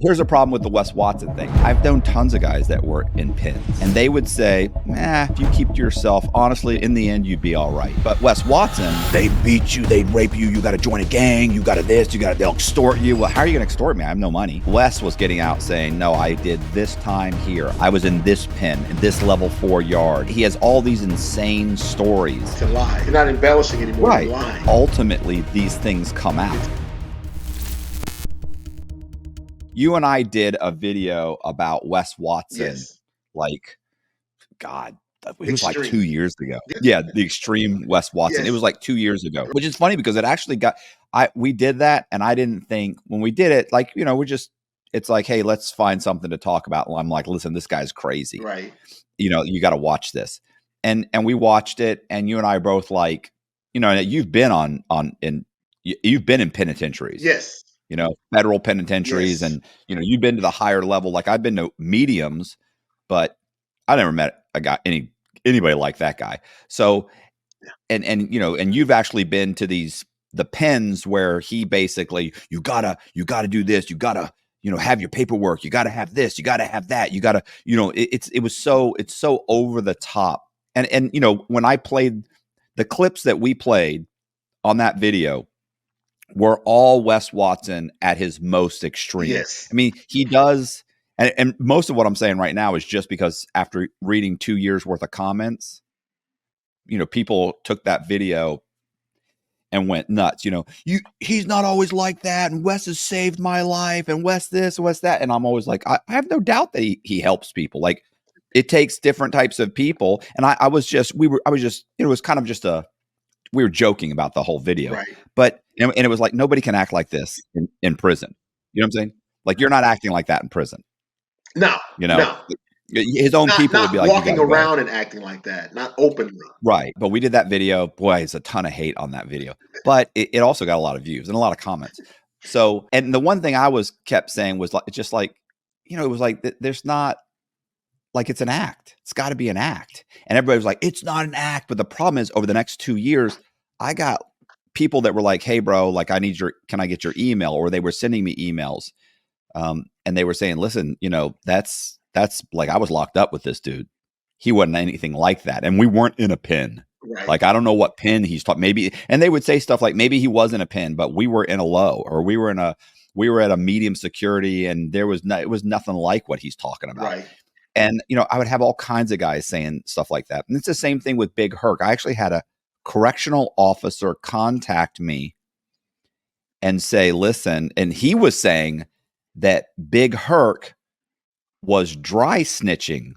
Here's a problem with the Wes Watson thing. I've known tons of guys that were in pins, and they would say, if you keep to yourself, honestly, in the end, you'd be all right. But Wes Watson, they'd beat you, they'd rape you, you got to join a gang, you got to this, they'll extort you. Well, how are you going to extort me? I have no money. Wes was getting out saying, no, I did this time here. I was in this pin, in this level 4 yard. He has all these insane stories. It's a lie. You're not embellishing anymore. Right. You're lying. Ultimately, these things come out. You and I did a video about Wes Watson, God, it was like 2 years ago. Yeah, the extreme Wes Watson. It was like 2 years ago, which is funny because it actually we did that, and I didn't think when we did it, it's like, hey, let's find something to talk about. And I'm like, listen, this guy's crazy. Right. You got to watch this. And we watched it, and you and I both you've been you've been in penitentiaries. Yes. Federal penitentiaries, and you've been to the higher level. Like I've been to mediums, but I never met anybody like that guy. So, and you've actually been to the pens where he basically, you gotta do this, you gotta, have your paperwork, you gotta have this, you gotta have that, you gotta, it's so over the top. And when I played the clips that we played on that video, were all Wes Watson at his most extreme. Yes. I mean, he does, and most of what I'm saying right now is just because after reading 2 years worth of comments, people took that video and went nuts. He's not always like that, and Wes has saved my life, and Wes this, Wes that. And I'm always like, I have no doubt that he helps people. Like, it takes different types of people. And it was kind of just we were joking about the whole video, right. But and it was like, nobody can act like this in prison. You know what I'm saying? Like, you're not acting like that in prison. No, no. His own people would be like, walking around and acting like that, not openly. Right. But we did that video. Boy, it's a ton of hate on that video, but it also got a lot of views and a lot of comments. So, and the one thing I kept saying was it was like, there's not, like, it's an act. It's got to be an act. And everybody was like, it's not an act. But the problem is, over the next 2 years, I got people that were like, hey, bro, like, can I get your email? Or they were sending me emails. And they were saying, listen, that's like, I was locked up with this dude. He wasn't anything like that. And we weren't in a pen. Right. Like, I don't know what pen he's taught. Maybe, and they would say stuff like, maybe he was in a pen, but we were in a low, or we were at a medium security, and it was nothing like what he's talking about. Right. And, I would have all kinds of guys saying stuff like that. And it's the same thing with Big Herc. I actually had a correctional officer contact me and say, listen, and he was saying that Big Herc was dry snitching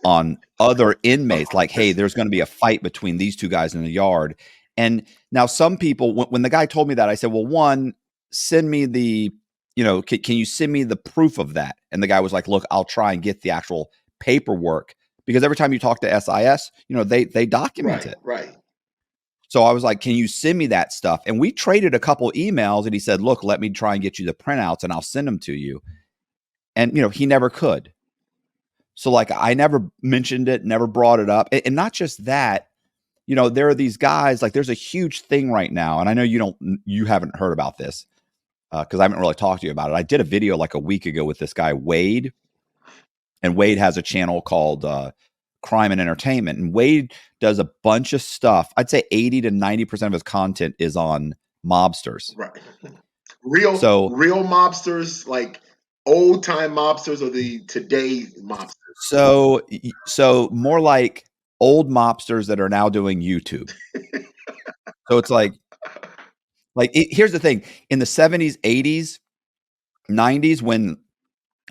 on other inmates. Like, hey, there's going to be a fight between these two guys in the yard. And now some people, when the guy told me that, I said, well, one, send me the, can you send me the proof of that? And the guy was like, look, I'll try and get the actual paperwork, because every time you talk to SIS, they document it. Right. So I was like, can you send me that stuff? And we traded a couple emails, and he said, look, let me try and get you the printouts and I'll send them to you. And, he never could. So, like, I never mentioned it, never brought it up. And not just that, there are these guys, like, there's a huge thing right now. And I know you haven't heard about this, because I haven't really talked to you about it. I did a video like a week ago with this guy, Wade. And Wade has a channel called Crime and Entertainment. And Wade does a bunch of stuff. I'd say 80 to 90% of his content is on mobsters. Right. Real mobsters, like old time mobsters, or the today mobsters? So more like old mobsters that are now doing YouTube. So it's like here's the thing. In the 70s, 80s, 90s, when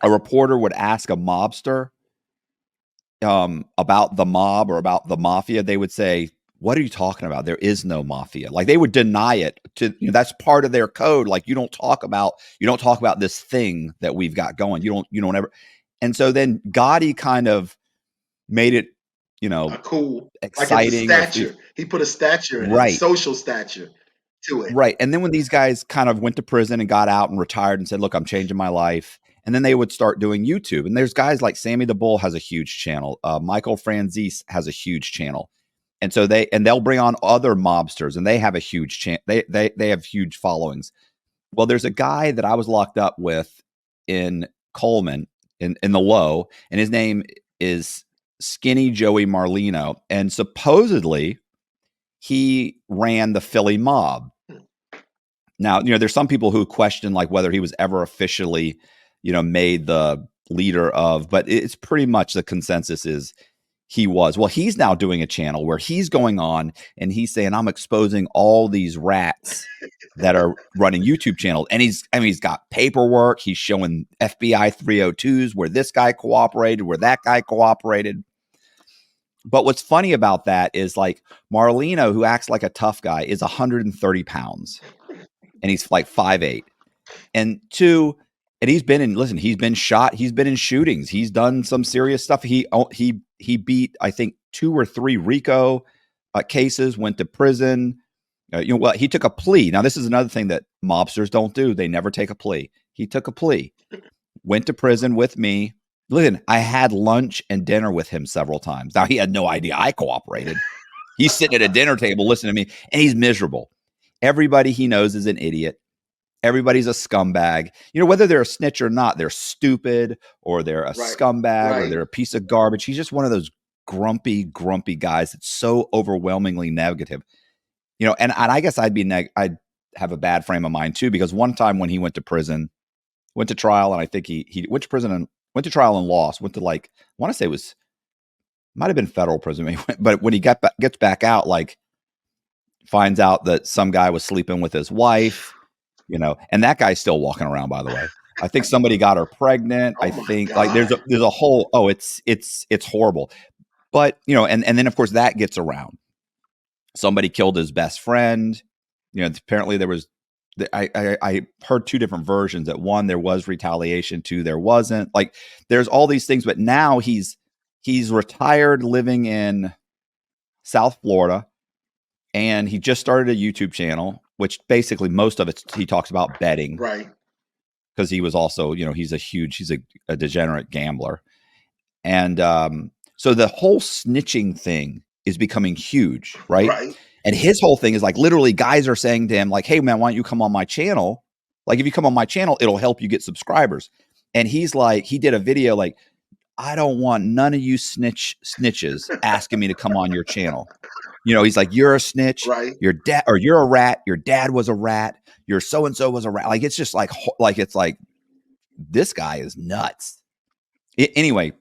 a reporter would ask a mobster about the mob or about the mafia, they would say, what are you talking about? There is no mafia. Like, they would deny it. That's part of their code. Like, you don't talk about this thing that we've got going. You don't ever. And so then Gotti kind of made it, cool, exciting. Like, it's a stature. He put a stature in it, social stature to it. Right. And then when these guys kind of went to prison and got out and retired and said, look, I'm changing my life. And then they would start doing YouTube. And there's guys like Sammy the Bull has a huge channel. Michael Franzese has a huge channel. And so they'll bring on other mobsters, and they have a huge they have huge followings. Well, there's a guy that I was locked up with in Coleman in the Low, and his name is Skinny Joey Marlino, and supposedly he ran the Philly mob. Now, there's some people who question like whether he was ever officially, made the leader of, but it's pretty much the consensus is he was. Well, he's now doing a channel where he's going on and he's saying, I'm exposing all these rats that are running YouTube channels. And he's got paperwork. He's showing FBI 302s where this guy cooperated, where that guy cooperated. But what's funny about that is like Marlino, who acts like a tough guy, is 130 pounds. And he's like 5'8". And he's been shot. He's been in shootings. He's done some serious stuff. He beat, I think, 2 or 3 RICO cases, went to prison. He took a plea. Now, this is another thing that mobsters don't do. They never take a plea. He took a plea, went to prison with me. Listen, I had lunch and dinner with him several times. Now, he had no idea I cooperated. He's sitting at a dinner table listening to me, and he's miserable. Everybody he knows is an idiot. Everybody's a scumbag. Whether they're a snitch or not, they're stupid or they're a scumbag or they're a piece of garbage. He's just one of those grumpy guys that's so overwhelmingly negative. And I guess I'd have a bad frame of mind too, because one time when he went to trial, and I think he went to prison and went to trial and lost, went to I want to say might have been federal prison, but when he gets back out, finds out that some guy was sleeping with his wife, and that guy's still walking around, by the way. I think somebody got her pregnant. I think there's a whole, it's horrible. But, and then of course that gets around. Somebody killed his best friend. Apparently there was, I heard 2 different versions. That 1, there was retaliation, 2, there wasn't. There's all these things, but now he's retired, living in South Florida. And he just started a YouTube channel, which basically most of it, he talks about betting. Right. Because he was also, he's a degenerate gambler. And so the whole snitching thing is becoming huge, right? Right. And his whole thing is literally guys are saying to him, hey, man, why don't you come on my channel? If you come on my channel, it'll help you get subscribers. And he's he did a video I don't want none of you snitches asking me to come on your channel. He's you're a snitch, right? Your dad, or you're a rat. Your dad was a rat. Your so-and-so was a rat. It's just this guy is nuts. Anyway,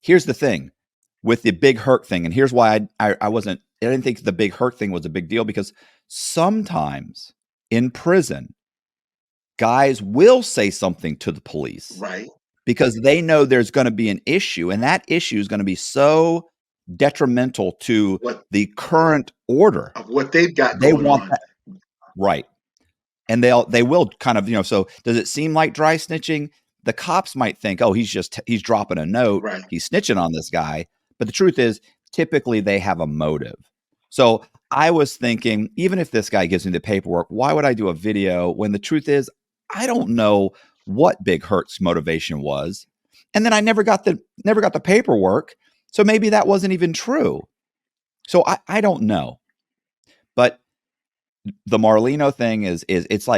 here's the thing with the Big Hurt thing. And here's why I didn't think the Big Hurt thing was a big deal, because sometimes in prison, guys will say something to the police. Right. Because they know there's going to be an issue, and that issue is going to be so detrimental to the current order of what they've got going on. That, right. And they will kind of, so does it seem like dry snitching? The cops might think, oh, he's dropping a note. Right. He's snitching on this guy. But the truth is, typically they have a motive. So I was thinking, even if this guy gives me the paperwork, why would I do a video when the truth is, I don't know what Big Hurt's motivation was. And then I never got the paperwork. So maybe that wasn't even true. So I don't know. But the Marlino thing is it's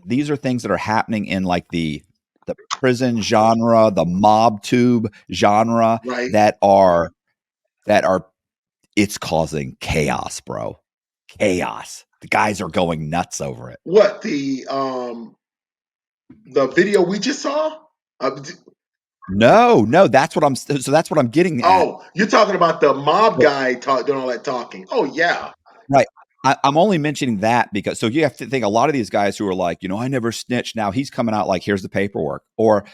these are things that are happening in the prison genre, the mob tube genre, right, that are it's causing chaos, bro. Chaos. The guys are going nuts over it. What, the video we just saw? No, that's what I'm getting at. Oh, you're talking about the mob guy doing all that talking. Oh, yeah. Right. I'm only mentioning that because, so you have to think a lot of these guys who are I never snitched. Now he's coming out here's the paperwork. Or,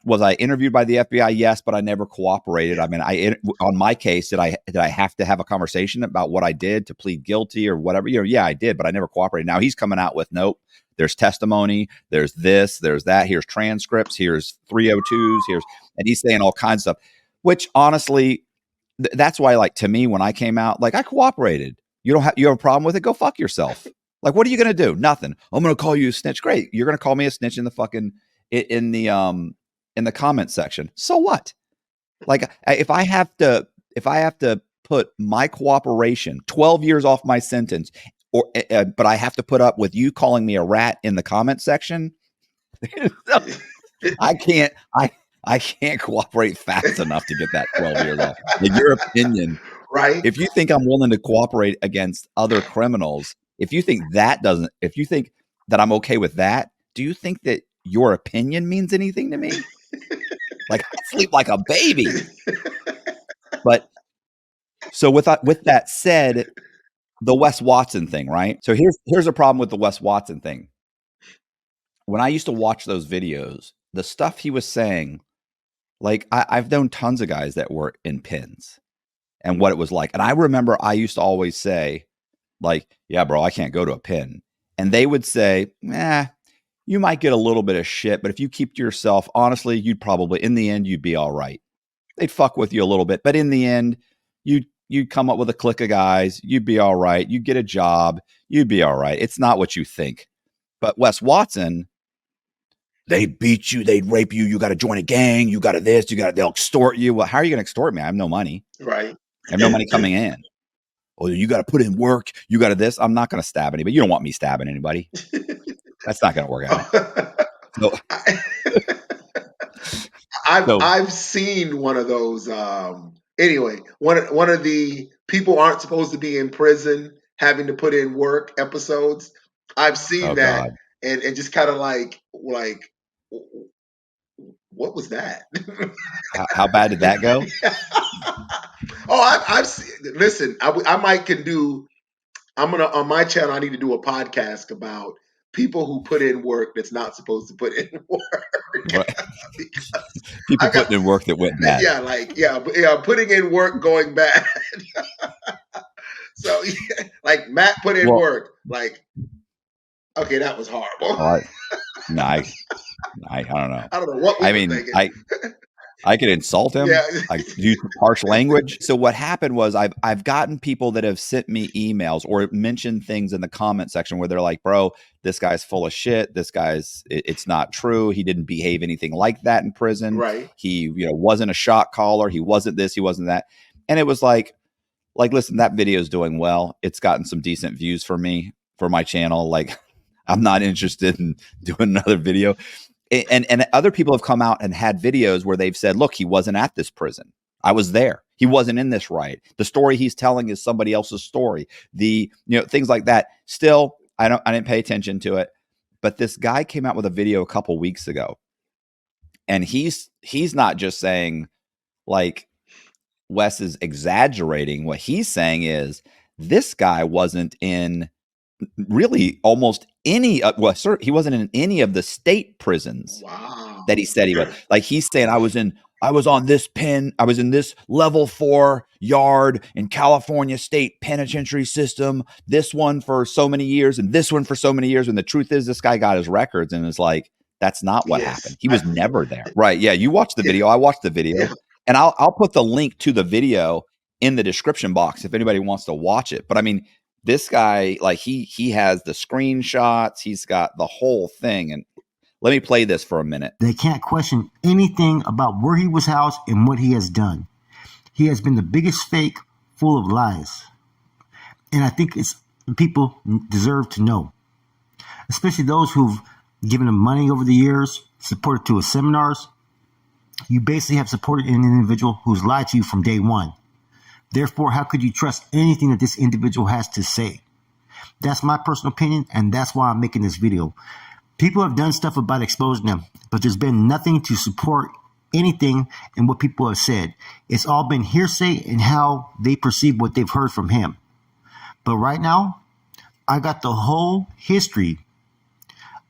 was I interviewed by the FBI? Yes, but I never cooperated. I mean, on my case, did I have to have a conversation about what I did to plead guilty or whatever? Yeah, I did, but I never cooperated. Now he's coming out with, nope, there's testimony, there's this, there's that, here's transcripts, here's 302s, and he's saying all kinds of stuff, which honestly, that's why, to me, when I came out, I cooperated. You have a problem with it? Go fuck yourself. What are you going to do? Nothing. I'm going to call you a snitch. Great. You're going to call me a snitch in the fucking, in the comment section. So what? If I have to put my cooperation 12 years off my sentence, but I have to put up with you calling me a rat in the comment section, I can't cooperate fast enough to get that 12 years off. In your opinion, right? If you think I'm willing to cooperate against other criminals, if you think that I'm okay with that, do you think that your opinion means anything to me? Like, I sleep like a baby. But so with that said, the Wes Watson thing, right? So here's a problem with the Wes Watson thing. When I used to watch those videos, the stuff he was saying, like I've known tons of guys that were in pins and what it was like. And I remember I used to always say, like, yeah, bro, I can't go to a pin. And they would say, you might get a little bit of shit, but if you keep to yourself, honestly, you'd probably, in the end, you'd be all right. They'd fuck with you a little bit, but in the end, you'd come up with a clique of guys, you'd be all right. You'd get a job, you'd be all right. It's not what you think. But Wes Watson, they'd beat you, they'd rape you, you got to join a gang, you got to this, they'll extort you. Well, how are you going to extort me? I have no money. Right. I have no money coming in. Oh, you got to put in work. You got to this. I'm not going to stab anybody. You don't want me stabbing anybody. That's not going to work out. No. I've seen one of those. Anyway, one of the people aren't supposed to be in prison having to put in work episodes. I've seen that, God. and just kind of like what was that? How bad did that go? I've seen. Listen, I might can do. I'm gonna on my channel. I need to do a podcast about people who put in work that's not supposed to put in work. Right. People putting in work that went bad. Yeah, putting in work going bad. So, like Matt put in work. Like, okay, that was horrible. I don't know. I don't know what we were thinking. I could insult him. Yeah. I use harsh language. So what happened was I've gotten people that have sent me emails or mentioned things in the comment section where they're like, bro, this guy's full of shit. This guy's, it's not true. He didn't behave anything like that in prison. Right. He, wasn't a shot caller. He wasn't this, he wasn't that. And it was like, listen, that video is doing well. It's gotten some decent views for me, for my channel. Like, I'm not interested in doing another video. And other people have come out and had videos where they've said, look, he wasn't at this prison. I was there. He wasn't in this riot. The story he's telling is somebody else's story. Things like that. Still, I didn't pay attention to it. But this guy came out with a video a couple weeks ago. And he's not just saying like Wes is exaggerating. What he's saying is this guy wasn't in really almost any he wasn't in any of the state prisons that he said he was. Like he's saying I was on this pen, I was in this level 4 yard in California state penitentiary system, this one for so many years and this one for so many years. And the truth is this guy got his records and is like, that's not what happened. He was never there. Right. Yeah. You watched the video. I watched the video and I'll put the link to the video in the description box if anybody wants to watch it. But I mean, this guy, like he has the screenshots, he's got the whole thing. And let me play this for a minute. They can't question anything about where he was housed and what he has done. He has been the biggest fake full of lies. And I think people deserve to know, especially those who've given him money over the years, supported to his seminars. You basically have supported an individual who's lied to you from day one. Therefore, how could you trust anything that this individual has to say? That's my personal opinion, and that's why I'm making this video. People have done stuff about exposing them, but there's been nothing to support anything in what people have said. It's all been hearsay and how they perceive what they've heard from him. But right now, I got the whole history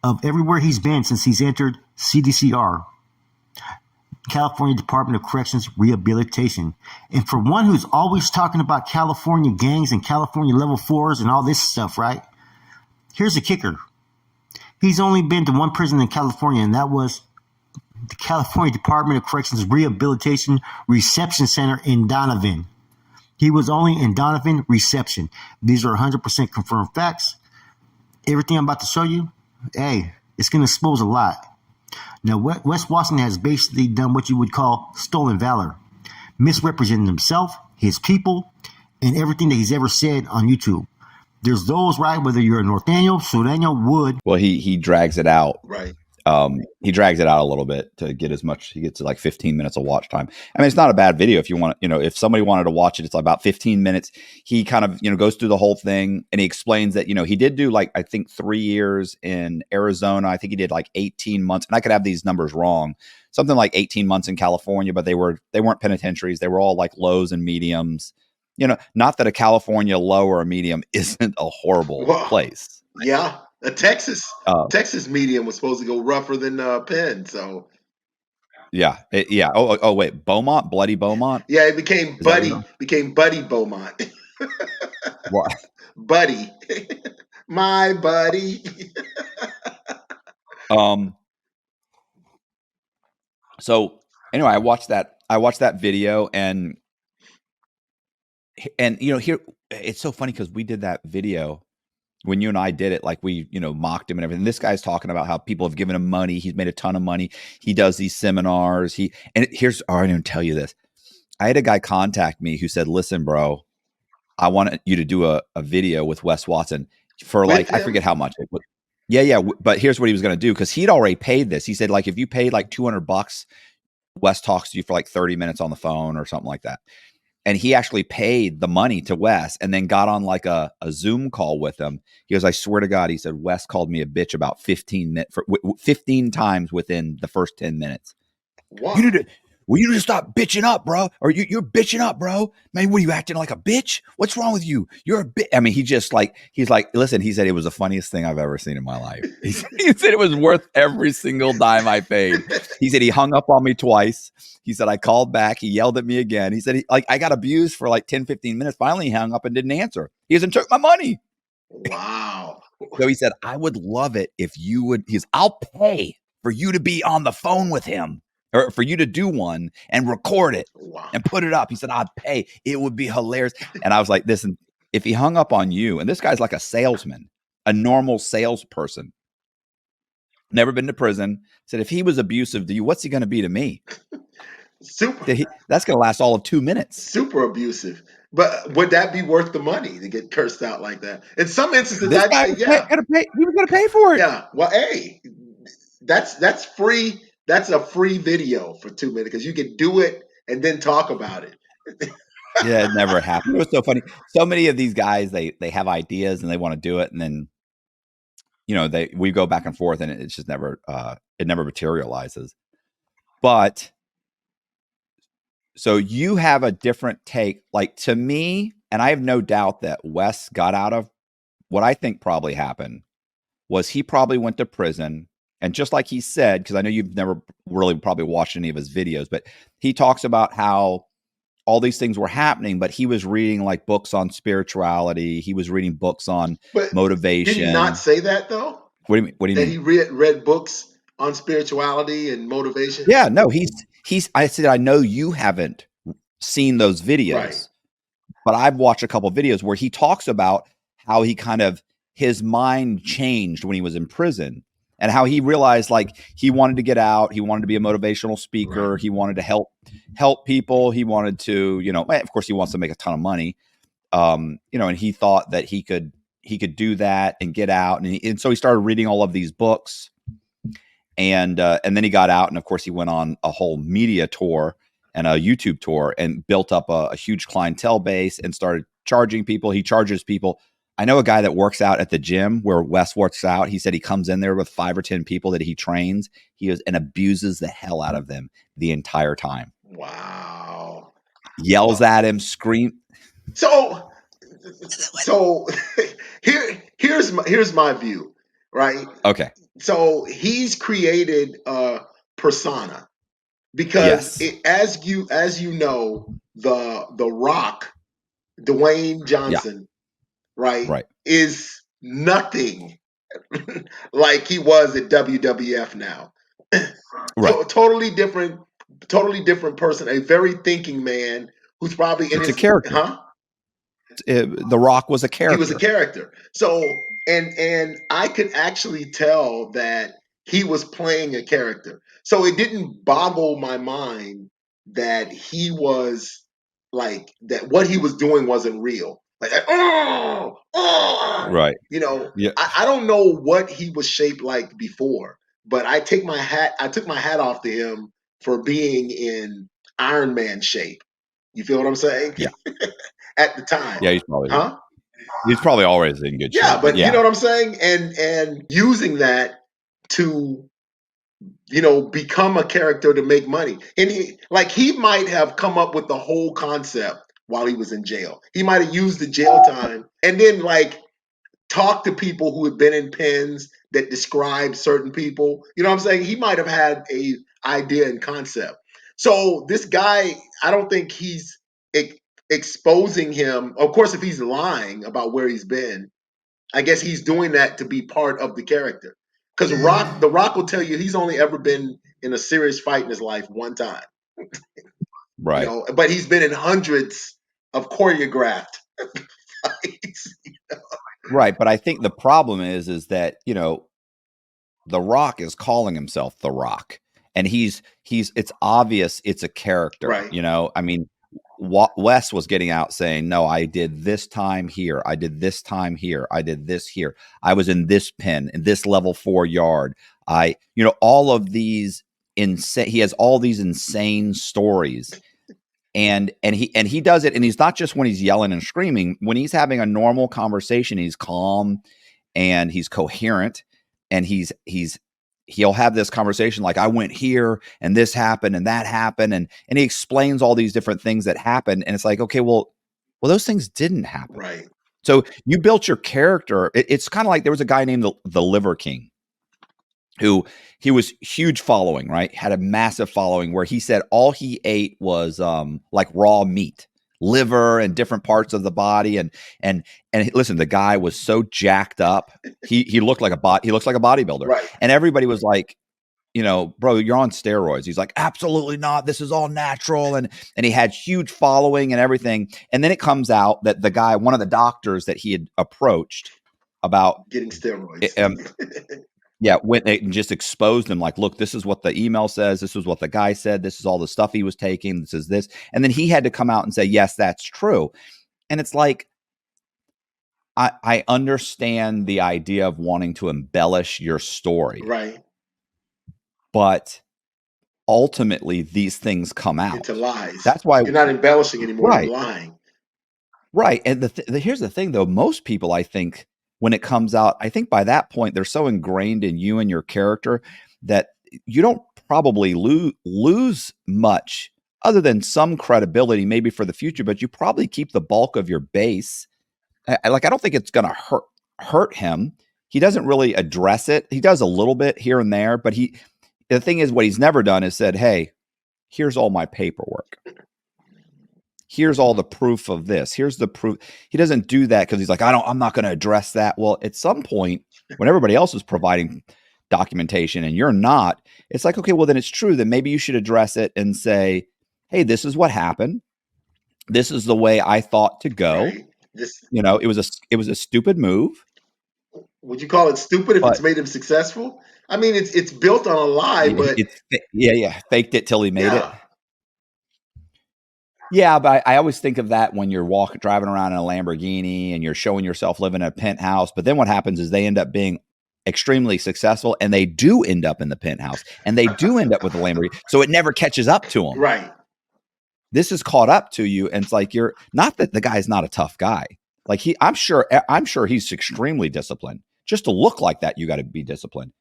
of everywhere he's been since he's entered CDCR, California Department of Corrections Rehabilitation. And for one who's always talking about California gangs and California level 4s and all this stuff, right? Here's the kicker. He's only been to one prison in California, and that was the California Department of Corrections Rehabilitation Reception Center in Donovan. He was only in Donovan Reception. These are 100% confirmed facts. Everything I'm about to show you, it's going to expose a lot. Now, Wes Watson has basically done what you would call stolen valor, misrepresenting himself, his people, and everything that he's ever said on YouTube. There's those, right, whether you're a Norteño, Sureño, Wood. Well, he drags it out. Right. He drags it out a little bit to get as much. He gets to like 15 minutes of watch time. I mean, it's not a bad video if you want. If somebody wanted to watch it, it's about 15 minutes. He kind of goes through the whole thing, and he explains that he did do like I think 3 years in Arizona. I think he did like 18 months, and I could have these numbers wrong. Something like 18 months in California, but they weren't penitentiaries. They were all like lows and mediums. Not that a California low or a medium isn't a horrible Well, place. yeah, a Texas medium was supposed to go rougher than Penn. So yeah. Oh, wait, Beaumont, Bloody Beaumont. yeah, it became Is that what Buddy Beaumont. What? Buddy, my buddy. So anyway, I watched that video, and here it's so funny because we did that video when you and I did it, like we mocked him and everything. This guy's talking about how people have given him money. He's made a ton of money. He does these seminars. I didn't even tell you this. I had a guy contact me who said, "Listen, bro, I want you to do a video with Wes Watson for With I him? forget how much." Yeah. But here's what he was going to do, because he'd already paid this. He said, like, if you paid like $200, Wes talks to you for like 30 minutes on the phone or something like that. And he actually paid the money to Wes and then got on like a Zoom call with him. He goes, "I swear to God," he said, "Wes called me a bitch about 15 times within the first 10 minutes. Wow. You need to stop bitching up, bro. Or you're bitching up, bro. Man, what are you acting like a bitch? What's wrong with you? You're a bitch." I mean, he's like, listen, he said it was the funniest thing I've ever seen in my life. He said it was worth every single dime I paid. He said he hung up on me twice. He said I called back. He yelled at me again. He said I got abused for like 10, 15 minutes. Finally, he hung up and didn't answer. He goes, "And took my money." Wow. So he said, "I would love it if you would." I'll pay for you to be on the phone with him, or for you to do one and record it and put it up. He said, "I'd pay. It would be hilarious." And I was like, listen, if he hung up on you, and this guy's like a salesman, a normal salesperson, never been to prison, said if he was abusive to you, what's he going to be to me? That's going to last all of 2 minutes. Super abusive. But would that be worth the money to get cursed out like that? In some instances, This I'd guy say, was yeah. going to pay for it. Yeah. Well, hey, that's free. That's a free video for 2 minutes because you can do it and then talk about it. Yeah, it never happened. It was so funny. So many of these guys, they have ideas and they want to do it, and then we go back and forth, and it's just never it never materializes. But so you have a different take, like, to me, and I have no doubt that Wes got out of what I think probably happened was he probably went to prison. And just like he said, because I know you've never really probably watched any of his videos, but he talks about how all these things were happening, but he was reading like books on spirituality. He was reading books on motivation. Did he not say that though? What do you mean? That he read books on spirituality and motivation? Yeah, no, I said, I know you haven't seen those videos, Right. but I've watched a couple of videos where he talks about how he his mind changed when he was in prison, and how he realized like he wanted to get out. He wanted to be a motivational speaker. Right. He wanted to help people. He wanted to, of course he wants to make a ton of money. And he thought that he could do that and get out. And so he started reading all of these books, and then he got out. And of course he went on a whole media tour and a YouTube tour and built up a huge clientele base and started charging people. He charges people. I know a guy that works out at the gym where Wes works out. He said he comes in there with 5 or 10 people that he trains. He goes and abuses the hell out of them the entire time. Wow. Yells at him, scream. So here's my view, right? Okay. So he's created a persona because as you know, the Rock, Dwayne Johnson, right, is nothing like he was at WWF now. Right. Totally different person, a very thinking man who's probably in a character. Huh? The Rock was a character. He was a character. So and I could actually tell that he was playing a character. So it didn't boggle my mind that he was like that what he was doing wasn't real. Like right. I don't know what he was shaped like before. but I took my hat off to him for being in Iron Man shape. You feel what I'm saying? Yeah. At the time. Yeah, Huh? he's probably always in good Yeah, shape. But but you know yeah. what I'm saying? And using that to, become a character to make money. And he might have come up with the whole concept while he was in jail. He might have used the jail time and then talk to people who had been in pens that describe certain people. You know what I'm saying? He might have had a idea and concept. So this guy, I don't think he's exposing him. Of course, if he's lying about where he's been, I guess he's doing that to be part of the character. Because The Rock will tell you he's only ever been in a serious fight in his life one time. Right. But he's been in hundreds of choreographed fights. Right. But I think the problem is that, The Rock is calling himself The Rock. And it's obvious it's a character, Right. I mean, Wes was getting out saying, no, I did this time here. I did this time here. I did this here. I was in this pen, in this level 4 yard. All of these insane, he has all these insane stories. And he does it. And he's not just when he's yelling and screaming, when he's having a normal conversation, he's calm and he's coherent and he'll have this conversation like, I went here and this happened and that happened. And he explains all these different things that happened. And it's like, okay, well, those things didn't happen. Right. So you built your character. It's kind of like there was a guy named the Liver King who he was huge following, right? Had a massive following where he said all he ate was like raw meat, liver and different parts of the body. And listen, the guy was so jacked up. He looked like he looks like a bodybuilder. Right. And everybody was like, bro, you're on steroids. He's like, absolutely not. This is all natural. And he had huge following and everything. And then it comes out that the guy, one of the doctors that he had approached about getting steroids. yeah, went and just exposed him like, look, this is what the email says. This is what the guy said. This is all the stuff he was taking. This is this. And then he had to come out and say, yes, that's true. And it's like, I understand the idea of wanting to embellish your story. Right. But ultimately, these things come out. Into lies. That's why you're not embellishing anymore. Right. You're lying. Right. And here's the thing, though. Most people, I think, when it comes out, I think by that point, they're so ingrained in you and your character that you don't probably lose much other than some credibility maybe for the future, but you probably keep the bulk of your base. I don't think it's going to hurt him. He doesn't really address it. He does a little bit here and there, but the thing is, what he's never done is said, hey, here's all my paperwork. Here's all the proof of this. Here's the proof. He doesn't do that because he's like, I'm not going to address that. Well, at some point, when everybody else is providing documentation and you're not, it's like, okay, well, then it's true. Then maybe you should address it and say, hey, this is what happened. This is the way I thought to go. Right. It was a stupid move. Would you call it stupid if it's made him successful? I mean, it's built on a lie, but faked it till he made it. Yeah, but I always think of that when you're driving around in a Lamborghini and you're showing yourself living in a penthouse. But then what happens is they end up being extremely successful and they do end up in the penthouse and they do end up with a Lamborghini. So it never catches up to them. Right. This is caught up to you. And it's like, you're not that the guy's not a tough guy. Like I'm sure he's extremely disciplined. Just to look like that, you got to be disciplined.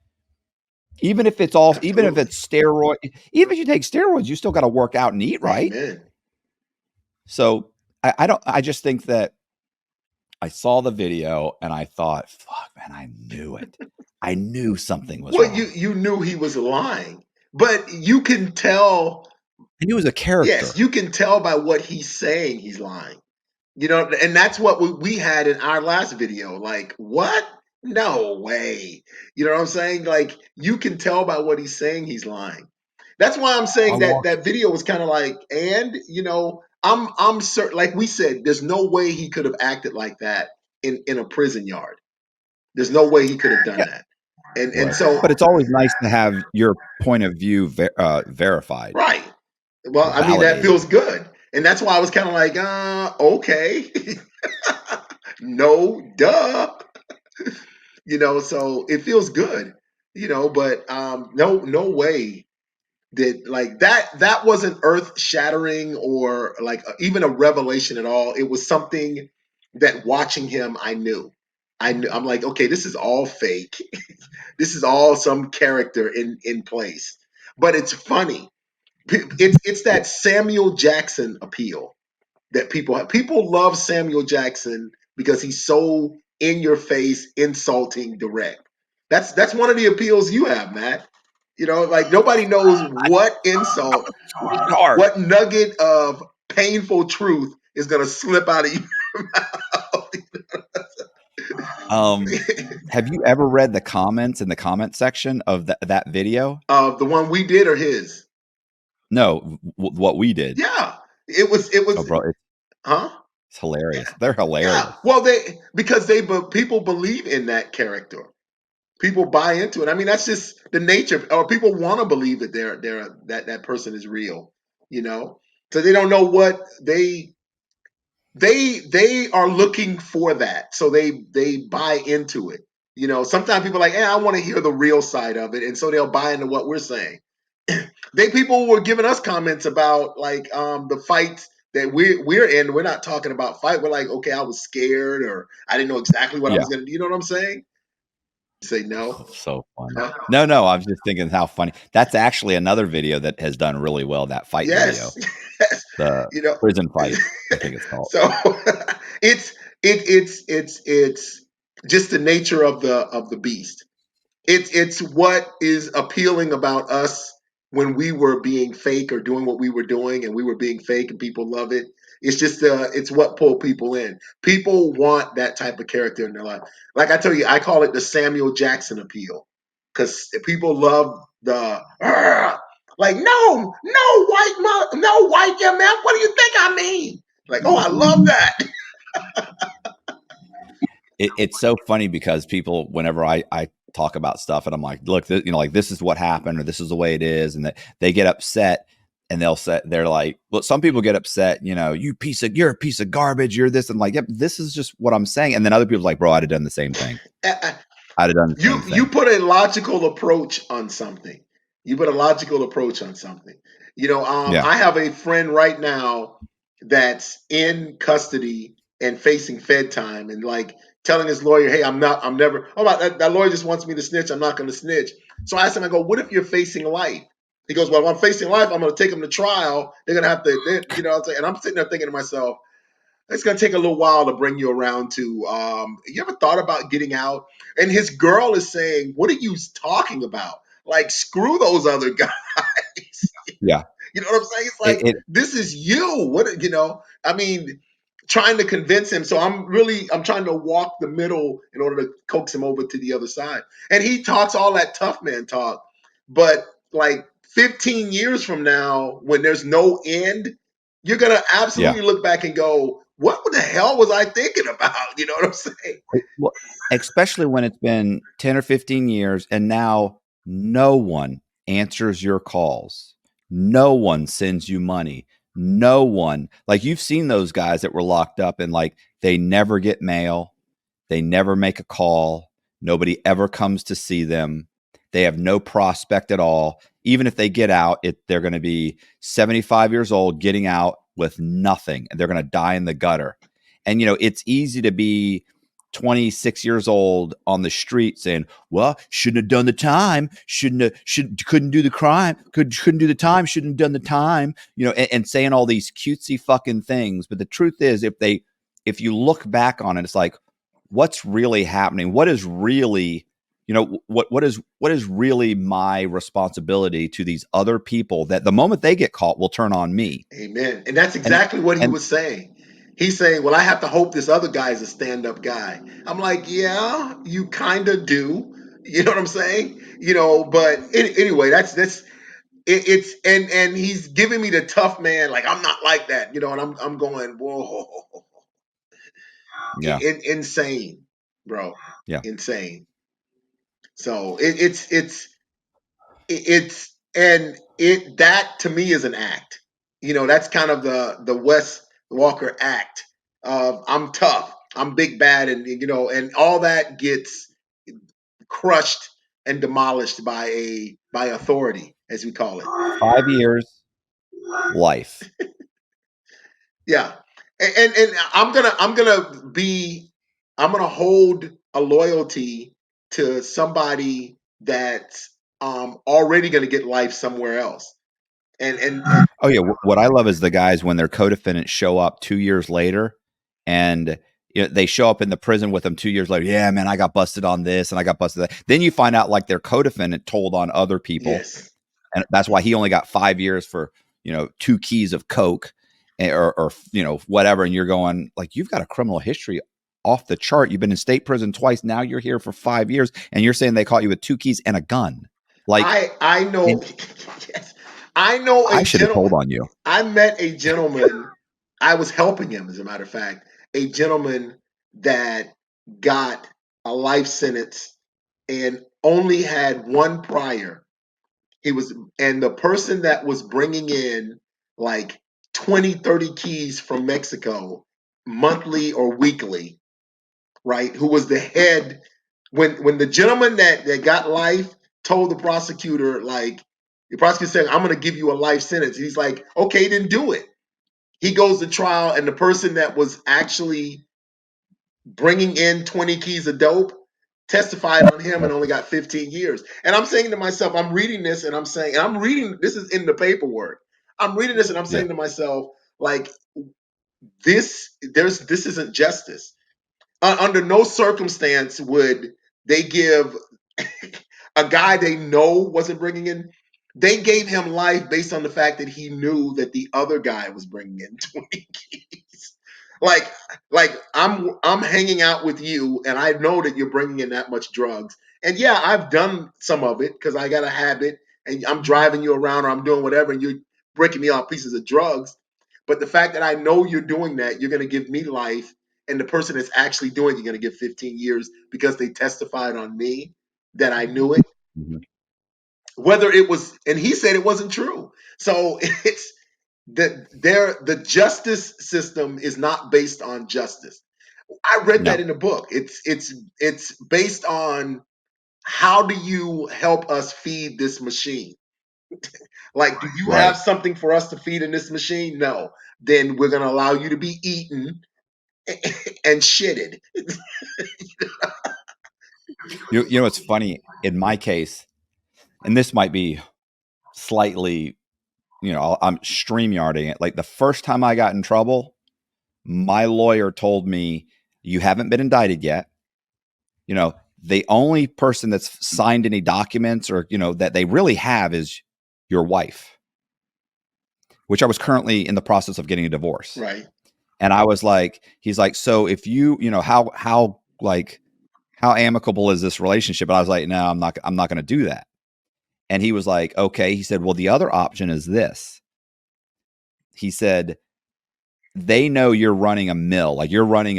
Even if it's steroid, even if you take steroids, you still got to work out and eat right. Amen. So I just think that I saw the video and I thought, fuck, man, I knew it. I knew something was wrong. You knew he was lying, but you can tell. And he was a character. Yes, you can tell by what he's saying he's lying. And that's what we had in our last video. Like, what? No way. You know what I'm saying? Like, you can tell by what he's saying he's lying. That's why I'm saying that video was kind of like, I'm certain, like we said, there's no way he could have acted like that in a prison yard. There's no way he could have done that. And so, but it's always nice to have your point of view verified. Right. Well, I mean, that feels good. And that's why I was kind of like, okay. No, duh. So it feels good. But no way did like that wasn't earth shattering or like even a revelation at all. It was something that watching him, I'm like, okay, this is all fake. This is all some character in place, but it's funny. It's Yeah. that Samuel Jackson appeal that people love Samuel Jackson because he's so in your face, insulting, direct. That's one of the appeals you have, Matt. Like nobody knows what insult, Hard. what nugget of painful truth is gonna slip out of your mouth. Have you ever read the comments in the comment section of that video? The one we did or his? No, what we did. Yeah, it was, Oh, bro, it's huh? hilarious. They're hilarious. Yeah. Well, people believe in that character. People buy into it. I mean, that's just the nature. Or people want to believe that that person is real. You know, so they don't know what they are looking for that, so they buy into it. Sometimes people are like, I want to hear the real side of it, and so they'll buy into what we're saying. People were giving us comments about like the fights that we're in. We're not talking about fight. We're like, okay, I was scared or I didn't know exactly what I Yeah. was gonna do. You know what I'm saying? Say no. So funny. Huh? No, I was just thinking how funny. That's actually another video that has done really well, that fight video. Yes. Yes. The You know. prison fight, I think it's called. So it's it's just the nature of the beast. It's what is appealing about us when we were being fake or doing what we were doing and we were being fake and people love it. It's just it's what pulled people in. People want that type of character in their life. Like I tell you, I call it the Samuel Jackson appeal because people love the like no white young man. What do you think I mean? Like, oh, I love that. It's so funny because people, whenever I talk about stuff and I'm like, look, like this is what happened or this is the way it is, and that they get upset and they're like, well, some people get upset, you're a piece of garbage, you're this, and like, yep, this is just what I'm saying, and then other people's like, bro, I'd have done the same thing. I'd have done the same You thing. put a logical approach on something. You put a logical approach on something. Yeah, I have a friend right now that's in custody and facing Fed time, and like telling his lawyer, "Hey, I'm never. Oh, that lawyer just wants me to snitch. I'm not going to snitch." So I asked him, I go, "What if you're facing life?" He goes, "Well, if I'm facing life, I'm going to take him to trial. They're going to have to, what I'm saying." And I'm sitting there thinking to myself, it's going to take a little while to bring you around to you ever thought about getting out? And his girl is saying, what are you talking about? Like, screw those other guys. yeah. You know what I'm saying? It's It, like, it this is you. I mean, trying to convince him. So I'm trying to walk the middle in order to coax him over to the other side. And he talks all that tough man talk, but like 15 years from now, when there's no end, you're gonna yeah. absolutely look back and go, what the hell was I thinking about? You know what I'm saying? Well, especially when it's been 10 or 15 years and now no one answers your calls. No one sends you money. No one, like you've seen those guys that were locked up and like they never get mail. They never make a call. Nobody ever comes to see them. They have no prospect at all. Even if they get out, they're going to be 75 years old, getting out with nothing, and they're going to die in the gutter. And, it's easy to be 26 years old on the street saying, well, shouldn't have done the time, couldn't do the crime, couldn't do the time, shouldn't have done the time, and saying all these cutesy fucking things. But the truth is, if you look back on it, it's like, what's really happening? What is really, what is really my responsibility to these other people that the moment they get caught will turn on me? Amen. And that's And exactly what he and was saying. He's saying, well, I have to hope this other guy's a stand-up guy. I'm like, yeah, you kind of do. You know what I'm saying? But anyway, it's and he's giving me the tough man, like I'm not like that, and I'm going, whoa, yeah, insane, bro, yeah, insane. So it's and it that to me is an act. That's kind of the Wes Walker act of I'm tough, I'm big bad, and and all that gets crushed and demolished by authority, as we call it. 5 years, life. Yeah, and I'm gonna hold a loyalty to somebody that's already gonna get life somewhere else. And Oh yeah, what I love is the guys when their co-defendants show up 2 years later, and they show up in the prison with them 2 years later. Yeah, man, I got busted on this and I got busted that. Then you find out like their co-defendant told on other people, yes, and that's why he only got 5 years for 2 keys of coke, or whatever. And you're going like, you've got a criminal history off the chart. You've been in state prison twice. Now you're here for 5 years, and you're saying they caught you with 2 keys and a gun. Like, I know. and Yes, I know a I should have told gentleman. on you. I met a gentleman. I was helping him, as a matter of fact, a gentleman that got a life sentence and only had one prior. He was, and the person that was bringing in like 20, 30 keys from Mexico monthly or weekly, right? Who was the head when the gentleman that got life told the prosecutor, like, the prosecutor said, I'm gonna give you a life sentence. He's like, okay, then do it. He goes to trial, and the person that was actually bringing in 20 keys of dope testified on him and only got 15 years. And I'm saying to myself, I'm reading this and I'm saying, and I'm reading, this is in the paperwork. I'm reading this and I'm Yeah. saying to myself, like, this isn't justice. Under no circumstance would they give a guy they know wasn't bringing in. They gave him life based on the fact that he knew that the other guy was bringing in 20 keys. Like, I'm hanging out with you, and I know that you're bringing in that much drugs. And yeah, I've done some of it because I got a habit, and I'm driving you around or I'm doing whatever, and you're breaking me off pieces of drugs. But the fact that I know you're doing that, you're going to give me life, and the person that's actually doing it, you're going to give 15 years because they testified on me that I knew it. Mhm. Whether it was, and he said it wasn't true. So it's the justice system is not based on justice. I read that No. in the book. It's based on how do you help us feed this machine? Like, do you have Right. something for us to feed in this machine? No. Then we're gonna allow you to be eaten and shitted. It's funny in my case, and this might be slightly, I'm StreamYarding it. Like the first time I got in trouble, my lawyer told me, you haven't been indicted yet. The only person that's signed any documents or, that they really have is your wife, which I was currently in the process of getting a divorce. Right. And I was like, he's like, so if you, how amicable is this relationship? And I was like, no, I'm not going to do that. And he was like, okay. He said, well, the other option is this. He said, they know you're running a mill, like you're running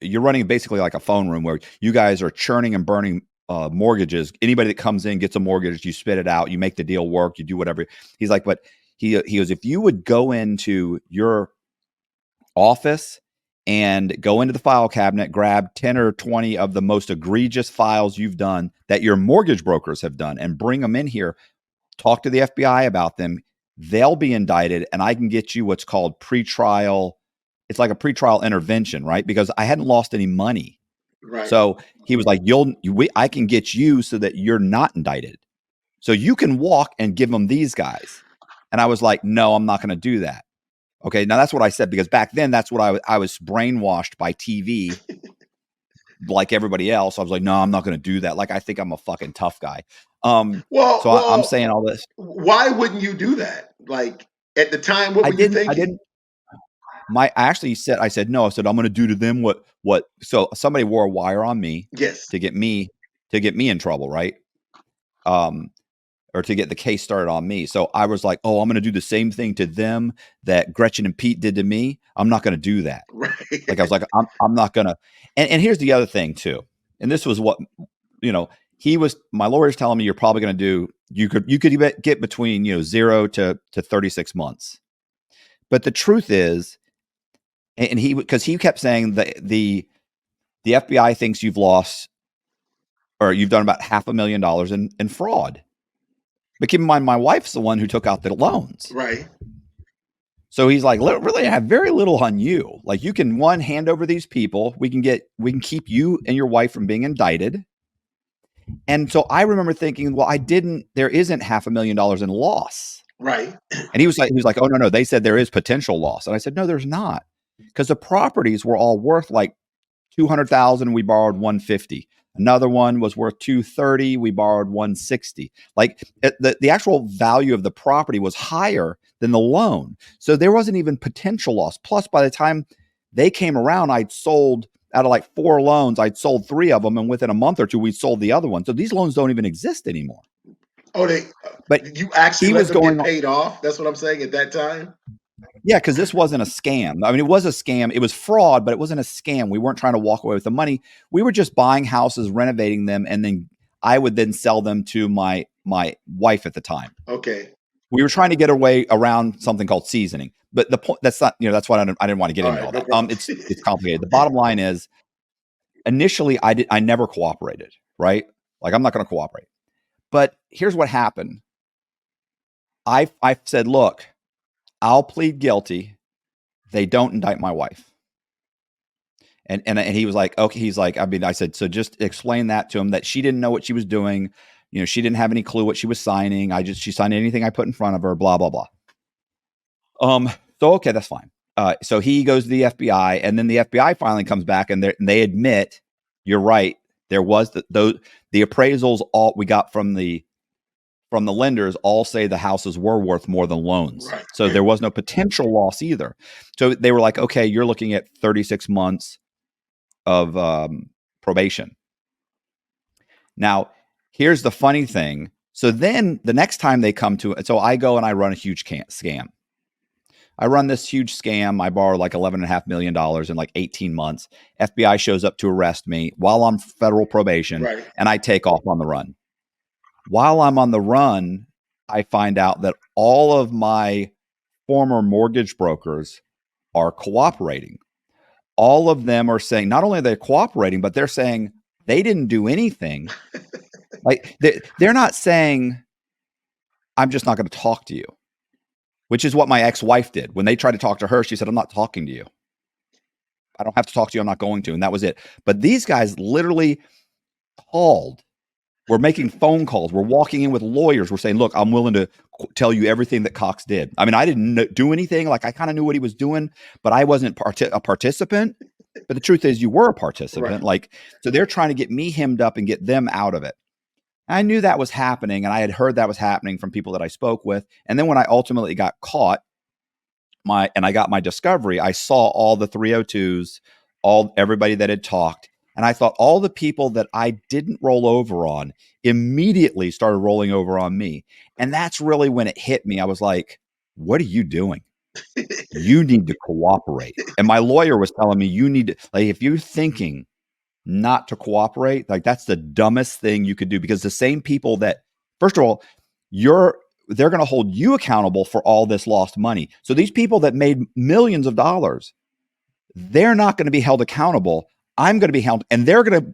you're running basically like a phone room where you guys are churning and burning mortgages. Anybody that comes in gets a mortgage, you spit it out, you make the deal work, you do whatever. He's like, but he goes, if you would go into your office and go into the file cabinet, grab 10 or 20 of the most egregious files you've done that your mortgage brokers have done and bring them in here, talk to the FBI about them, they'll be indicted, and I can get you what's called pretrial. It's like a pretrial intervention, right? Because I hadn't lost any money. Right. So he was like, I can get you so that you're not indicted. So you can walk and give them these guys. And I was like, no, I'm not going to do that. Okay. Now that's what I said, because back then that's what I was brainwashed by TV like everybody else. I was like, no, I'm not going to do that. Like, I think I'm a fucking tough guy. Well, So I'm well, saying all this. why wouldn't you do that? Like, at the time, what I were you didn't, I thinking? didn't, I said, no, I said, I'm going to do to them so somebody wore a wire on me Yes. to get me, in trouble. Right. Um, or to get the case started on me. So I was like, oh, I'm going to do the same thing to them that Gretchen and Pete did to me. I'm not going to do that. Right. Like, I was like, I'm not going to. And here's the other thing too. And this was what, my lawyer's telling me you're probably going to do, you could get between, 0 to 36 months. But the truth is, because he kept saying the FBI thinks you've lost or you've done about $500,000 in fraud. But keep in mind, my wife's the one who took out the loans. Right. So he's like, really, I have very little on you. Like, you can, one, hand over these people. We can keep you and your wife from being indicted. And so I remember thinking, well, there isn't $500,000 in loss. Right. And he was like, oh, no, they said there is potential loss. And I said, no, there's not. Because the properties were all worth like 200,000. We borrowed 150. Another one was worth 230. We borrowed 160. Like, the actual value of the property was higher than the loan. So there wasn't even potential loss. Plus, by the time they came around, I'd sold out of like 4 loans. I'd sold 3 of them. And within a month or two, we sold the other one. So these loans don't even exist anymore. Oh, But you actually he let was them going get paid off? That's what I'm saying at that time? Yeah, because this wasn't a scam. I mean, it was a scam. It was fraud, but it wasn't a scam. We weren't trying to walk away with the money. We were just buying houses, renovating them, and then I would then sell them to my wife at the time. Okay. We were trying to get away around something called seasoning. But the point, that's not, that's why I didn't want to get into all that. It's complicated. The bottom line is, initially I never cooperated, right? Like, I'm not going to cooperate. But here's what happened. I said, look, I'll plead guilty. They don't indict my wife. And he was like, okay. He's like, I said, so just explain that to him, that she didn't know what she was doing. She didn't have any clue what she was signing. She signed anything I put in front of her, blah, blah, blah. So, okay, that's fine. So he goes to the FBI, and then the FBI finally comes back, and they admit, you're right. There was the appraisals all we got from the lenders all say the houses were worth more than loans. Right. So there was no potential loss either. So they were like, okay, you're looking at 36 months of probation. Now, here's the funny thing. So then the next time they come to it, so I go and I run a huge scam. I run this huge scam. I borrow like $11.5 million in like 18 months. FBI shows up to arrest me while on federal probation, Right. and I take off on the run. While I'm on the run, I find out that all of my former mortgage brokers are cooperating. All of them are saying, not only are they cooperating, but they're saying they didn't do anything. Like, they're not saying, I'm just not going to talk to you, which is what my ex-wife did. When they tried to talk to her, she said, I'm not talking to you. I don't have to talk to you. I'm not going to. And that was it. But these guys literally called. We're making phone calls. We're walking in with lawyers. We're saying, look, I'm willing to tell you everything that Cox did. I mean, I didn't do anything. Like, I kind of knew what he was doing, but I wasn't a participant. But the truth is, you were a participant. Right. Like, so they're trying to get me hemmed up and get them out of it. I knew that was happening, and I had heard that was happening from people that I spoke with. And then when I ultimately got caught, and I got my discovery, I saw all the 302s, everybody that had talked. And I thought all the people that I didn't roll over on immediately started rolling over on me. And that's really when it hit me. I was like, what are you doing? You need to cooperate. And my lawyer was telling me, you need to, like, if you're thinking not to cooperate, like, that's the dumbest thing you could do, because the same people that, first of all, they're going to hold you accountable for all this lost money. So these people that made millions of dollars, they're not going to be held accountable. I'm going to be held, and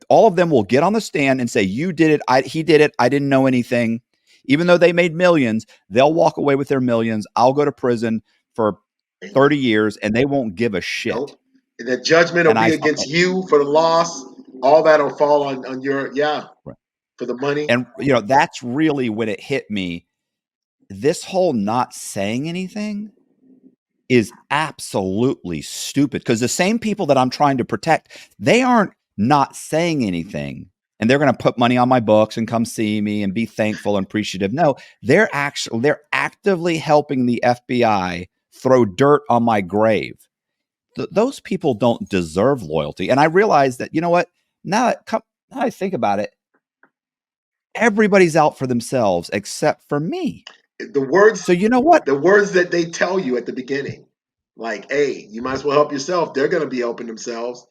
all of them will get on the stand and say, you did it. He did it. I didn't know anything. Even though they made millions, they'll walk away with their millions. I'll go to prison for 30 years and they won't give a shit. Nope. The judgment will be against you for the loss. All that'll fall on your, right, for the money. And, that's really when it hit me. This whole not saying anything is absolutely stupid, because the same people that I'm trying to protect, they aren't not saying anything and they're going to put money on my books and come see me and be thankful and appreciative. No, they're actively helping the FBI throw dirt on my grave. Those people don't deserve loyalty. And I realize that, you know what, now I think about it, everybody's out for themselves except for me. So you know what? The words that they tell you at the beginning, like, hey, you might as well help yourself. They're going to be helping themselves.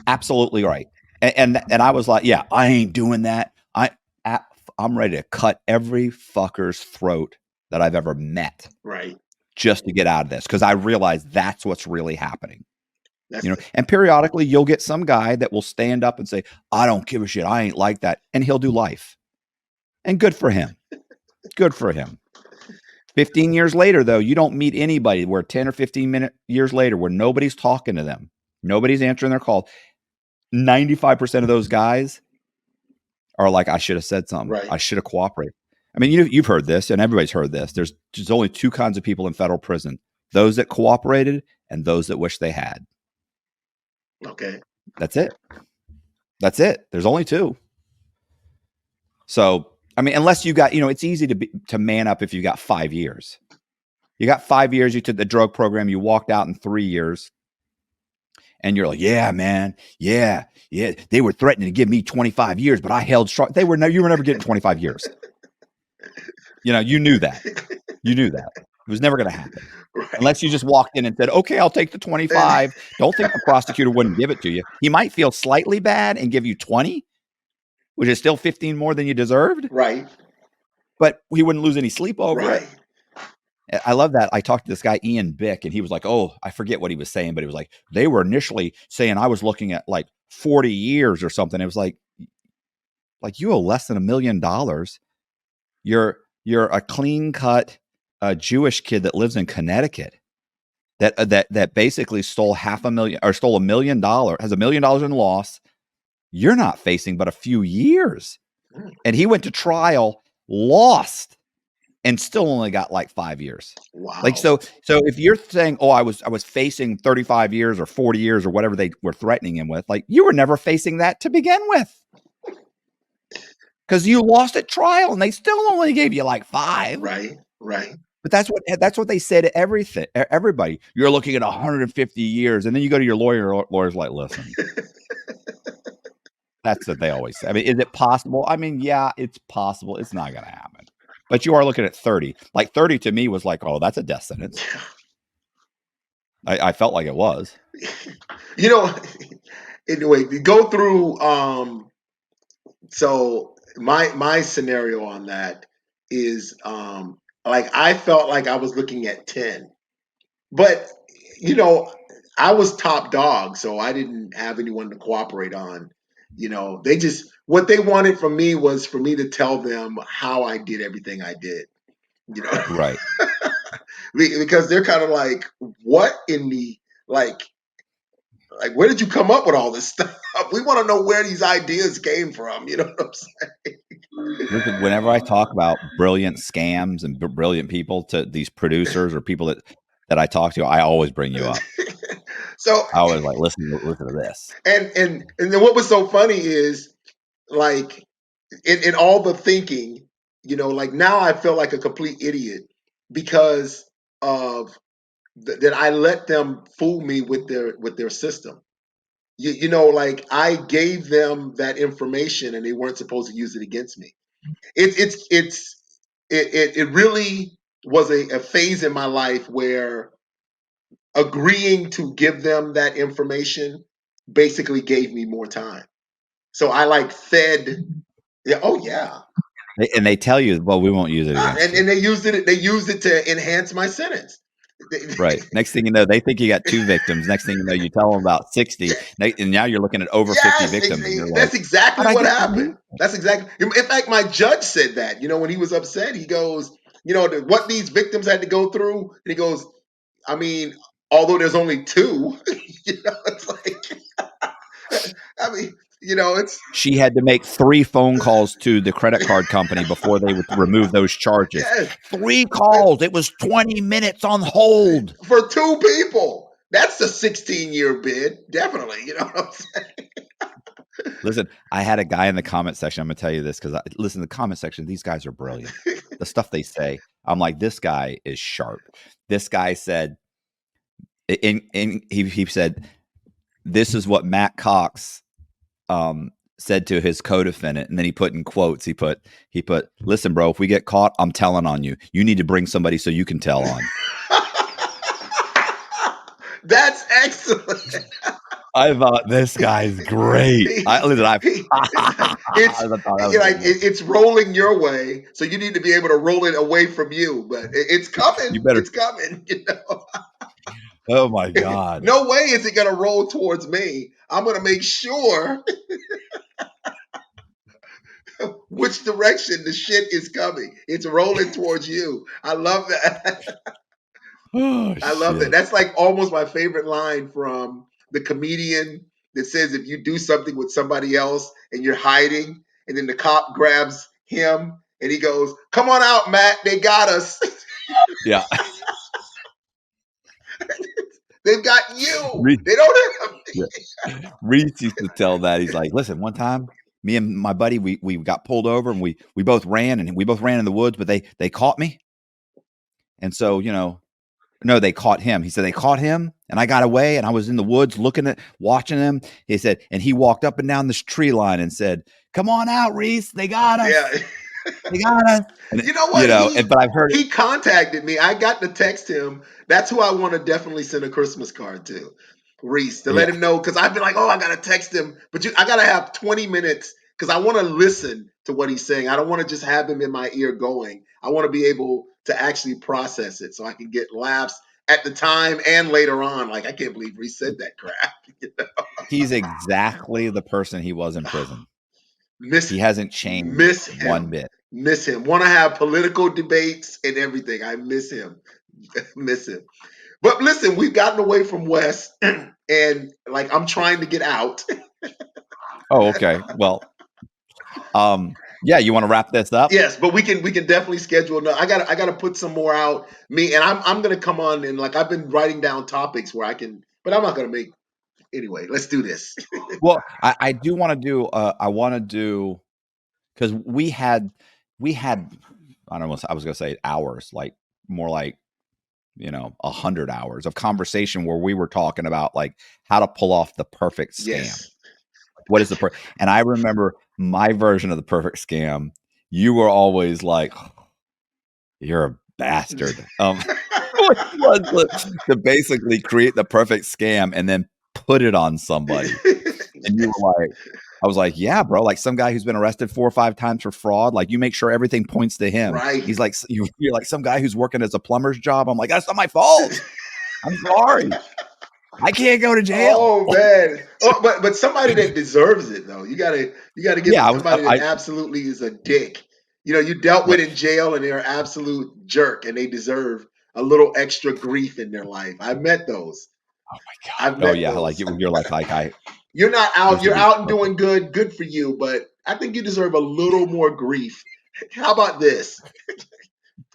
Absolutely right. And I was like, yeah, I ain't doing that. I'm ready to cut every fucker's throat that I've ever met. Right. Just to get out of this, because I realize that's what's really happening. And periodically you'll get some guy that will stand up and say, I don't give a shit. I ain't like that. And he'll do life. And good for him. Good for him. 15 years later, though, you don't meet anybody where 10 or 15 years later, where nobody's talking to them. Nobody's answering their call. 95% of those guys are like, I should have said something. Right. I should have cooperated. I mean, you've heard this, and everybody's heard this. There's only two kinds of people in federal prison: those that cooperated and those that wish they had. Okay. That's it. That's it. There's only two. So, I mean, unless you got, it's easy to man up if you got 5 years. You got 5 years, you took the drug program, you walked out in 3 years, and you're like, yeah, man, yeah. They were threatening to give me 25 years, but I held strong. You were never getting 25 years. You knew that. You knew that. It was never going to happen. Right. Unless you just walked in and said, okay, I'll take the 25. Don't think the prosecutor wouldn't give it to you. He might feel slightly bad and give you 20, which is still 15 more than you deserved. Right. But he wouldn't lose any sleep over Right. it. I love that. I talked to this guy, Ian Bick, and he was like, oh, I forget what he was saying, but he was like, they were initially saying I was looking at like 40 years or something. It was like you owe less than $1 million. You're a clean cut Jewish kid that lives in Connecticut that basically stole $500,000 or $1 million, has $1 million in loss. You're not facing but a few years. And he went to trial, lost, and still only got like 5 years. Wow. Like, so if you're saying, oh, I was facing 35 years or 40 years or whatever they were threatening him with, like, you were never facing that to begin with. Because you lost at trial and they still only gave you like 5. Right. But that's what they say to everybody. You're looking at 150 years, and then you go to your lawyer's like, listen. That's what they always say. I mean, is it possible? I mean, yeah, it's possible. It's not going to happen. But you are looking at 30. Like 30 to me was like, oh, that's a death sentence. I felt like it was. Anyway, go through. So my scenario on that is like I felt like I was looking at 10, but I was top dog, so I didn't have anyone to cooperate on. What they wanted from me was for me to tell them how I did everything I did. Right. Because they're kind of like, what in the like where did you come up with all this stuff? We want to know where these ideas came from. You know what I'm saying? Listen, whenever I talk about brilliant scams and brilliant people to these producers or people that I talk to, I always bring you up. So I always like listen to this. And then what was so funny is like in all the thinking, like now I feel like a complete idiot because of that I let them fool me with their system. Like I gave them that information and they weren't supposed to use it against me. It really was a phase in my life where agreeing to give them that information basically gave me more time. So I like fed. Yeah. Oh yeah. And they tell you, well, we won't use it against you. And they used it. They used it to enhance my sentence. Right. Next thing you know, they think you got 2 victims. Next thing you know, you tell them about 60, and now you're looking at over 50 victims. And you're that's like, exactly what happened. That's exactly. In fact, my judge said that. When he was upset, he goes, what these victims had to go through, and he goes, I mean, although there's only 2, it's like, I mean, it's. She had to make 3 phone calls to the credit card company before they would remove those charges. Yes. 3 calls. It was 20 minutes on hold. For 2 people. That's a 16-year bid. Definitely. You know what I'm saying? Listen, I had a guy in the comment section. I'm going to tell you this because listen, the comment section, these guys are brilliant. The stuff they say, I'm like, this guy is sharp. This guy said, he said, this is what Matt Cox said to his co-defendant, and then he put in quotes. He put, listen, bro, if we get caught, I'm telling on you. You need to bring somebody so you can tell on. That's excellent. I thought this guy's great. It's rolling your way, so you need to be able to roll it away from you. But it's coming. It's coming. Oh my God. No way is it gonna roll towards me. I'm gonna make sure which direction the shit is coming. It's rolling towards you. I love that. Oh I love that. shit. That's like almost my favorite line from the comedian that says if you do something with somebody else and you're hiding, and then the cop grabs him and he goes, "Come on out, Matt. They got us. Yeah. They've got you. Reese, They don't have me." yeah. Reese used to tell that. He's like, listen, one time me and my buddy, we got pulled over and we both ran in the woods, but they caught me. And so, no, they caught him. He said they caught him and I got away and I was in the woods watching him. He said, and he walked up and down this tree line and said, "Come on out, Reese. They got Yeah. us. They got us." And, You know what? but I've heard it. He contacted me. I got to text him. That's who I want to definitely send a Christmas card to, Reese, to Yeah. let him know. Because I've been like, oh, I got to text him, but I got to have 20 minutes because I want to listen to what he's saying. I don't want to just have him in my ear going. I want to be able to actually process it so I can get laughs at the time and later on. Like, I can't believe Reese said that crap. He's exactly the person he was in prison. He Miss hasn't changed miss one him. bit. Miss him. Want to have political debates and everything. I miss him. Miss him. But listen, we've gotten away from Wes, and like I'm trying to get out. Oh, okay. Well, yeah, you want to wrap this up? Yes, but we can definitely schedule. No, I gotta put some more out. Me and I'm gonna come on and like I've been writing down topics where I can, but I'm not gonna make anyway. Let's do this. Well, I do want to do. I want to do because we had I don't know. I was gonna say hours, like more like 100 hours of conversation where we were talking about like how to pull off the perfect scam. Yes. What is and I remember my version of the perfect scam. You were always like, "You're a bastard." Which was to basically create the perfect scam and then put it on somebody. And you were like, I was like, "Yeah, bro, like some guy who's been arrested 4 or 5 times for fraud, like you make sure everything points to him." Right. He's like, "You're like some guy who's working as a plumber's job." I'm like, "That's not my fault. I'm sorry. I can't go to jail." Oh man. Oh, but somebody that deserves it though. You gotta give Yeah, it I to was somebody that absolutely is a dick. You dealt with what in jail and they're an absolute jerk and they deserve a little extra grief in their life. I've met those. oh my god. I've Oh met yeah, like those. you're like I You're not there out, should you're be out and doing good, good for you, but I think you deserve a little more grief. How about this?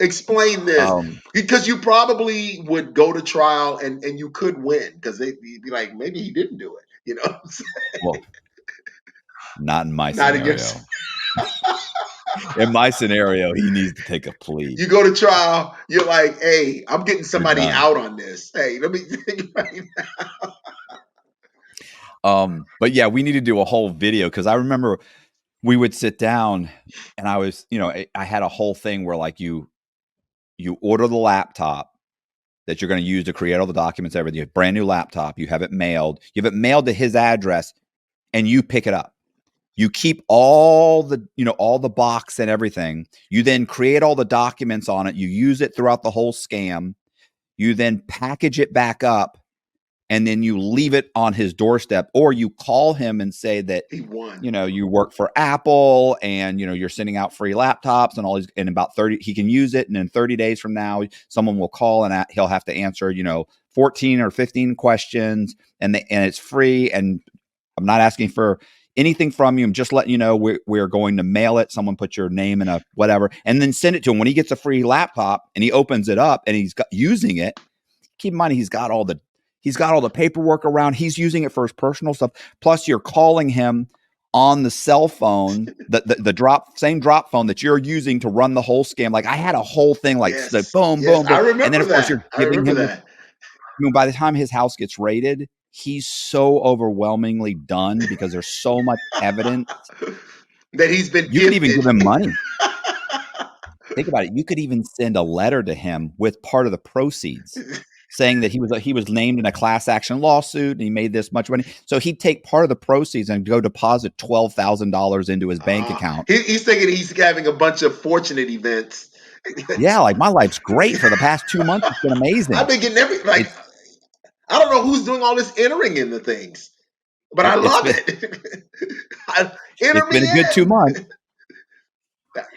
Explain this. um Because you probably would go to trial and you could win because they'd be like, maybe he didn't do it. well, not in my Not against. scenario. In my scenario, he needs to take a plea. You go to trial, you're like, hey, I'm getting You're somebody done. out on this. Hey, let me think right now. But yeah, we need to do a whole video because I remember we would sit down and I was, I had a whole thing where like you order the laptop that you're going to use to create all the documents, everything. You have a brand new laptop, you have it mailed to his address, and you pick it up. You keep all the box and everything. You then create all the documents on it. You use it throughout the whole scam. You then package it back up and then you leave it on his doorstep, or you call him and say that He won. you work for Apple and you're sending out free laptops and all these, and about 30 he can use it, and in 30 days from now someone will call and he'll have to answer 14 or 15 questions, and it's free, and I'm not asking for anything from you. I'm just letting you know we're going to mail it. Someone put your name in a whatever and then send it to him. When he gets a free laptop and he opens it up and he's using it, keep in mind he's got all the paperwork around. He's using it for his personal stuff. Plus, you're calling him on the cell phone, the same drop phone that you're using to run the whole scam. Like I had a whole thing like Yes. boom, Yes. boom, I boom, and then remember of course that. you're I giving remember him. that. By the time his house gets raided, he's so overwhelmingly done because there's so much evidence. That he's been You could even gifted. give him money. Think about it. You could even send a letter to him with part of the proceeds, saying that he was named in a class action lawsuit and he made this much money. So he'd take part of the proceeds and go deposit $12,000 into his bank account. He's thinking he's having a bunch of fortunate events. Yeah, like my life's great for the past 2 months. It's been I've amazing. been getting every like It's I don't know who's doing all this entering in the things, but I It's love been it. Enter it's been a me good 2 in. months.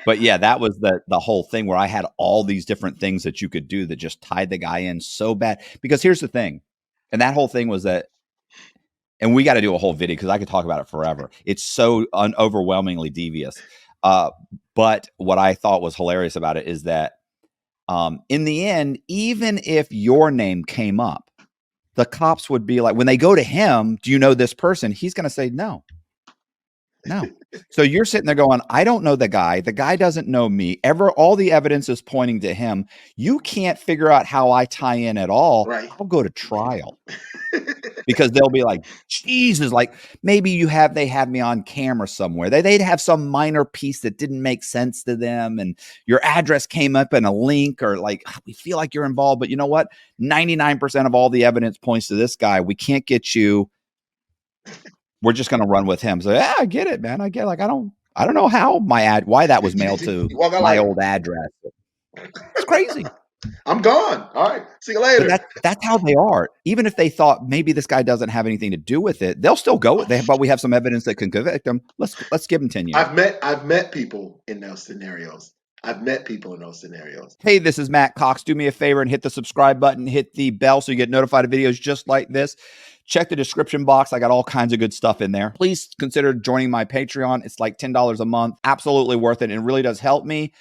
But yeah, that was the whole thing where I had all these different things that you could do that just tied the guy in so bad. Because here's the thing, and that whole thing was that, and we got to do a whole video because I could talk about it forever. It's so overwhelmingly devious. But what I thought was hilarious about it is that in the end, even if your name came up, the cops would be like, when they go to him, do you know this person? He's going to say no. No. So you're sitting there going, I don't know the guy. The guy doesn't know me. All the evidence is pointing to him. You can't figure out how I tie in at all. Right. I'll go to trial. Because they'll be like, Jesus, like maybe they had me on camera somewhere. They'd have some minor piece that didn't make sense to them. And your address came up in a link, or like, we feel like you're involved, but you know what? 99% of all the evidence points to this guy. We can't get you. We're just going to run with him. So yeah, I get it, man. I get, like, I don't know how why that was mailed to my old address. It's crazy. I'm gone. All right. See you later. But that's how they are. Even if they thought maybe this guy doesn't have anything to do with it, they'll still go with it. But we have some evidence that can convict them. Let's give them 10 years. I've met people in those scenarios. Hey, this is Matt Cox. Do me a favor and hit the subscribe button, hit the bell so you get notified of videos just like this. Check the description box. I got all kinds of good stuff in there. Please consider joining my Patreon. It's like $10 a month. Absolutely worth it. And it really does help me.